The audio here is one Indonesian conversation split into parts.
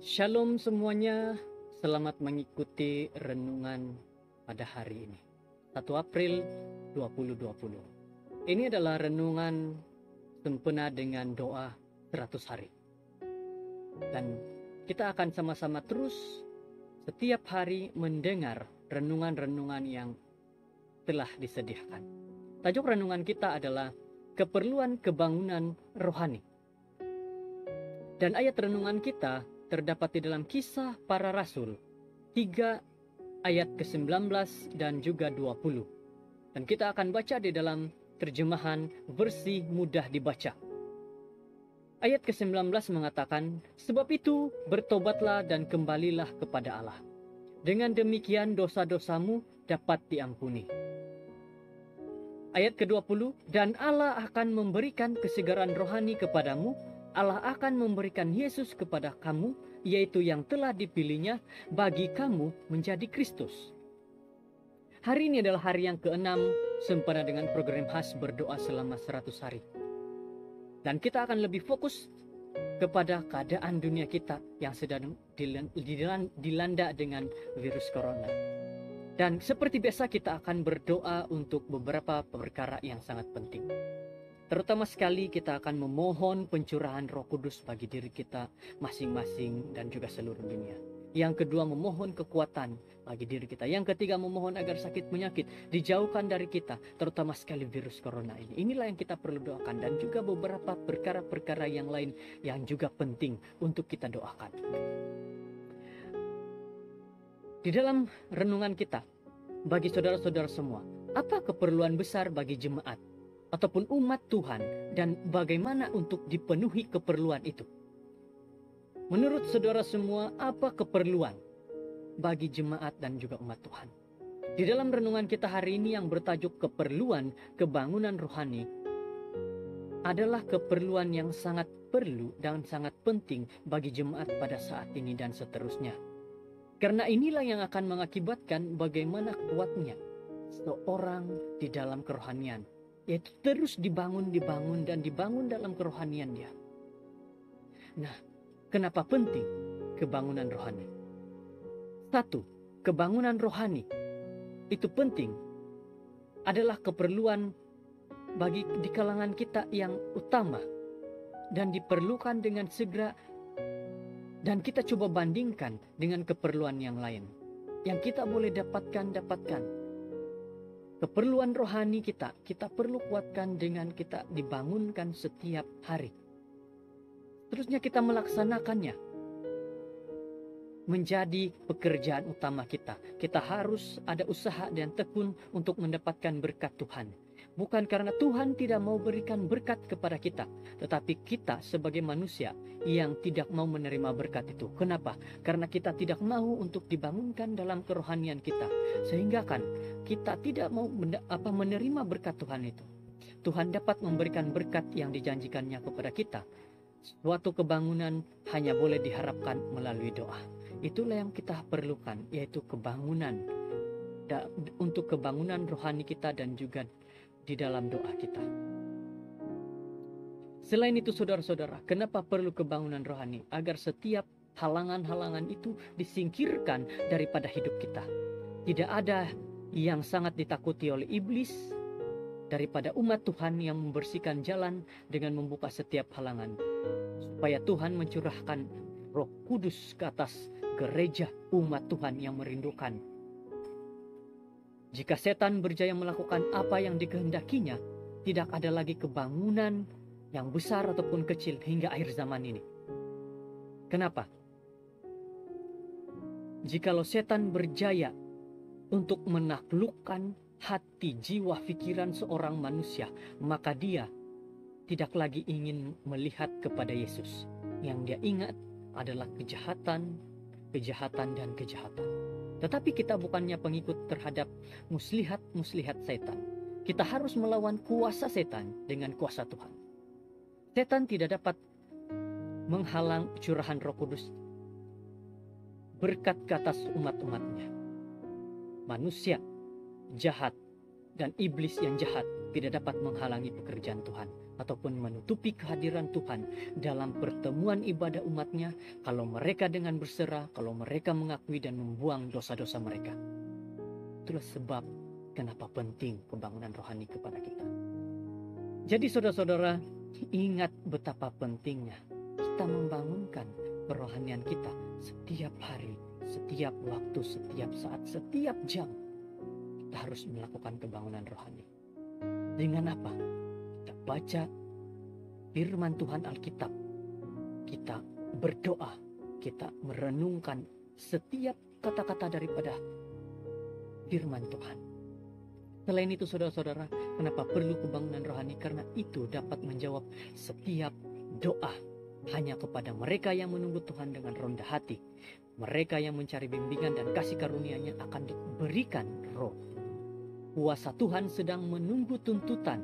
Shalom semuanya, selamat mengikuti renungan pada hari ini 1 April 2020. Ini adalah renungan sempena dengan doa 100 hari. Dan kita akan sama-sama terus setiap hari mendengar renungan-renungan yang telah disediakan. Tajuk renungan kita adalah keperluan kebangunan rohani. Dan ayat renungan kita terdapat di dalam Kisah Para Rasul 3 ayat ke-19 dan juga 20. Dan kita akan baca di dalam terjemahan versi mudah dibaca. Ayat ke-19 mengatakan, "Sebab itu bertobatlah dan kembalilah kepada Allah. Dengan demikian dosa-dosamu dapat diampuni." Ayat ke-20, "Dan Allah akan memberikan kesegaran rohani kepadamu. Allah akan memberikan Yesus kepada kamu, yaitu yang telah dipilihnya bagi kamu menjadi Kristus." Hari ini adalah hari yang ke-6 sempena dengan program khas berdoa selama 100 hari. Dan kita akan lebih fokus kepada keadaan dunia kita yang sedang dilanda dengan virus corona. Dan seperti biasa kita akan berdoa untuk beberapa perkara yang sangat penting. Terutama sekali kita akan memohon pencurahan Roh Kudus bagi diri kita masing-masing dan juga seluruh dunia. Yang kedua, memohon kekuatan bagi diri kita. Yang ketiga, memohon agar sakit penyakit dijauhkan dari kita, terutama sekali virus corona ini. Inilah yang kita perlu doakan, dan juga beberapa perkara-perkara yang lain yang juga penting untuk kita doakan. Di dalam renungan kita, bagi saudara-saudara semua, apa keperluan besar bagi jemaat ataupun umat Tuhan, dan bagaimana untuk dipenuhi keperluan itu? Menurut saudara semua, apa keperluan bagi jemaat dan juga umat Tuhan? Di dalam renungan kita hari ini yang bertajuk keperluan kebangunan rohani adalah keperluan yang sangat perlu dan sangat penting bagi jemaat pada saat ini dan seterusnya. Karena inilah yang akan mengakibatkan bagaimana kuatnya seorang di dalam kerohanian, yaitu terus dibangun dalam kerohanian dia. Nah, kenapa penting kebangunan rohani? Satu, kebangunan rohani itu penting, adalah keperluan bagi di kalangan kita yang utama dan diperlukan dengan segera. Dan kita coba bandingkan dengan keperluan yang lain yang kita boleh dapatkan. Keperluan rohani kita perlu kuatkan dengan kita dibangunkan setiap hari. Terusnya kita melaksanakannya menjadi pekerjaan utama kita. Kita harus ada usaha dan tekun untuk mendapatkan berkat Tuhan. Bukan karena Tuhan tidak mau berikan berkat kepada kita, tetapi kita sebagai manusia yang tidak mau menerima berkat itu. Kenapa? Karena kita tidak mau untuk dibangunkan dalam kerohanian kita, sehingga kan kita tidak mau menerima berkat Tuhan itu. Tuhan dapat memberikan berkat yang dijanjikannya kepada kita. Suatu kebangunan hanya boleh diharapkan melalui doa. Itulah yang kita perlukan, yaitu kebangunan untuk kebangunan rohani kita dan juga di dalam doa kita. Selain itu saudara-saudara, kenapa perlu kebangunan rohani? Agar setiap halangan-halangan itu disingkirkan daripada hidup kita. Tidak ada yang sangat ditakuti oleh iblis daripada umat Tuhan yang membersihkan jalan dengan membuka setiap halangan, supaya Tuhan mencurahkan Roh Kudus ke atas gereja umat Tuhan yang merindukan. Jika setan berjaya melakukan apa yang dikehendakinya, tidak ada lagi kebangunan yang besar ataupun kecil hingga akhir zaman ini. Kenapa? Jikalau setan berjaya untuk menaklukkan hati, jiwa, pikiran seorang manusia, maka dia tidak lagi ingin melihat kepada Yesus. Yang dia ingat adalah kejahatan, dan kejahatan. Tetapi kita bukannya pengikut terhadap muslihat setan. Kita harus melawan kuasa setan dengan kuasa Tuhan. Setan tidak dapat menghalang curahan Roh Kudus berkat ke atas umat-umatnya. Manusia jahat dan iblis yang jahat tidak dapat menghalangi pekerjaan Tuhan. ataupun menutupi kehadiran Tuhan dalam pertemuan ibadah umatnya kalau mereka dengan berserah, kalau mereka mengakui dan membuang dosa-dosa mereka. Itulah sebab kenapa penting pembangunan rohani kepada kita. Jadi saudara-saudara, ingat betapa pentingnya kita membangunkan kerohanian kita setiap hari, setiap waktu, setiap saat, setiap jam. Kita harus melakukan kebangunan rohani. Dengan apa? Kita baca firman Tuhan Alkitab. Kita berdoa. Kita merenungkan setiap kata-kata daripada firman Tuhan. Selain itu saudara-saudara, kenapa perlu kebangunan rohani? Karena itu dapat menjawab setiap doa hanya kepada mereka yang menunggu Tuhan dengan rendah hati. Mereka yang mencari bimbingan dan kasih karunia-Nya akan diberikan roh. Kuasa Tuhan sedang menunggu tuntutan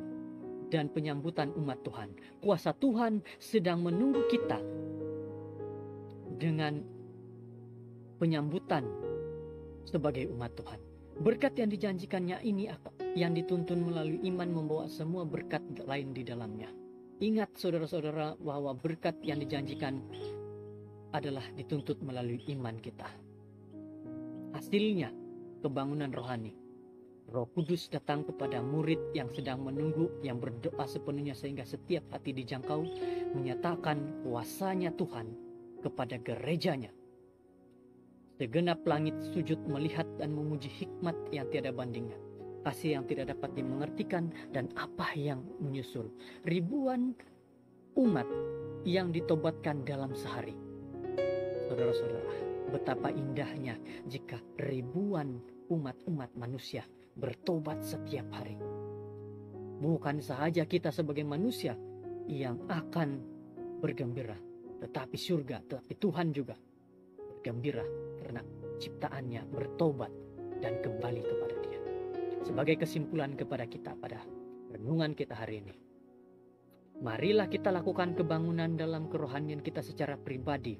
dan penyambutan umat Tuhan. Kuasa Tuhan sedang menunggu kita dengan penyambutan sebagai umat Tuhan. Berkat yang dijanjikannya ini yang dituntun melalui iman membawa semua berkat lain di dalamnya. Ingat saudara-saudara bahwa berkat yang dijanjikan adalah dituntut melalui iman kita. Hasilnya kebangunan rohani. Roh Kudus datang kepada murid yang sedang menunggu, yang berdoa sepenuhnya sehingga setiap hati dijangkau, menyatakan kuasanya Tuhan kepada gerejanya. Segenap langit sujud melihat dan memuji hikmat yang tiada bandingnya, kasih yang tidak dapat dimengertikan, dan apa yang menyusul. Ribuan umat yang ditobatkan dalam sehari. Saudara-saudara, betapa indahnya jika ribuan umat-umat manusia bertobat setiap hari. Bukan sahaja kita sebagai manusia yang akan bergembira, tetapi surga, tetapi Tuhan juga bergembira karena ciptaannya bertobat dan kembali kepada Dia. Sebagai kesimpulan kepada kita pada renungan kita hari ini, marilah kita lakukan kebangunan dalam kerohanian kita secara pribadi,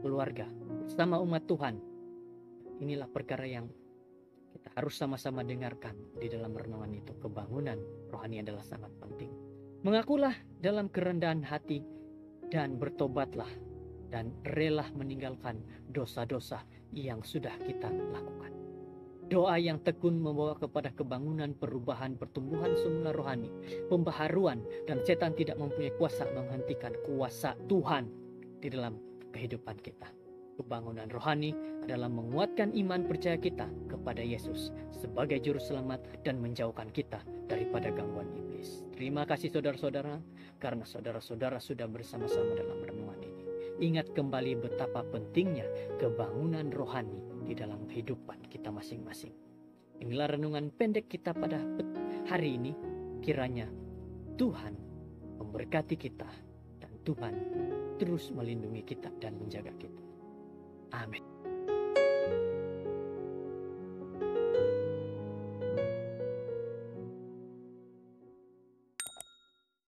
keluarga, bersama umat Tuhan. Inilah perkara yang kita harus sama-sama dengarkan di dalam renungan itu. Kebangunan rohani adalah sangat penting. Mengakulah dalam kerendahan hati dan bertobatlah dan rela meninggalkan dosa-dosa yang sudah kita lakukan. Doa yang tekun membawa kepada kebangunan, perubahan, pertumbuhan semula rohani, pembaharuan, dan setan tidak mempunyai kuasa menghentikan kuasa Tuhan di dalam kehidupan kita. Kebangunan rohani adalah menguatkan iman percaya kita kepada Yesus sebagai juru selamat dan menjauhkan kita daripada gangguan iblis. Terima kasih saudara-saudara, karena saudara-saudara sudah bersama-sama dalam renungan ini. Ingat kembali betapa pentingnya kebangunan rohani di dalam kehidupan kita masing-masing. Inilah renungan pendek kita pada hari ini. Kiranya Tuhan memberkati kita dan Tuhan terus melindungi kita dan menjaga kita. Amin.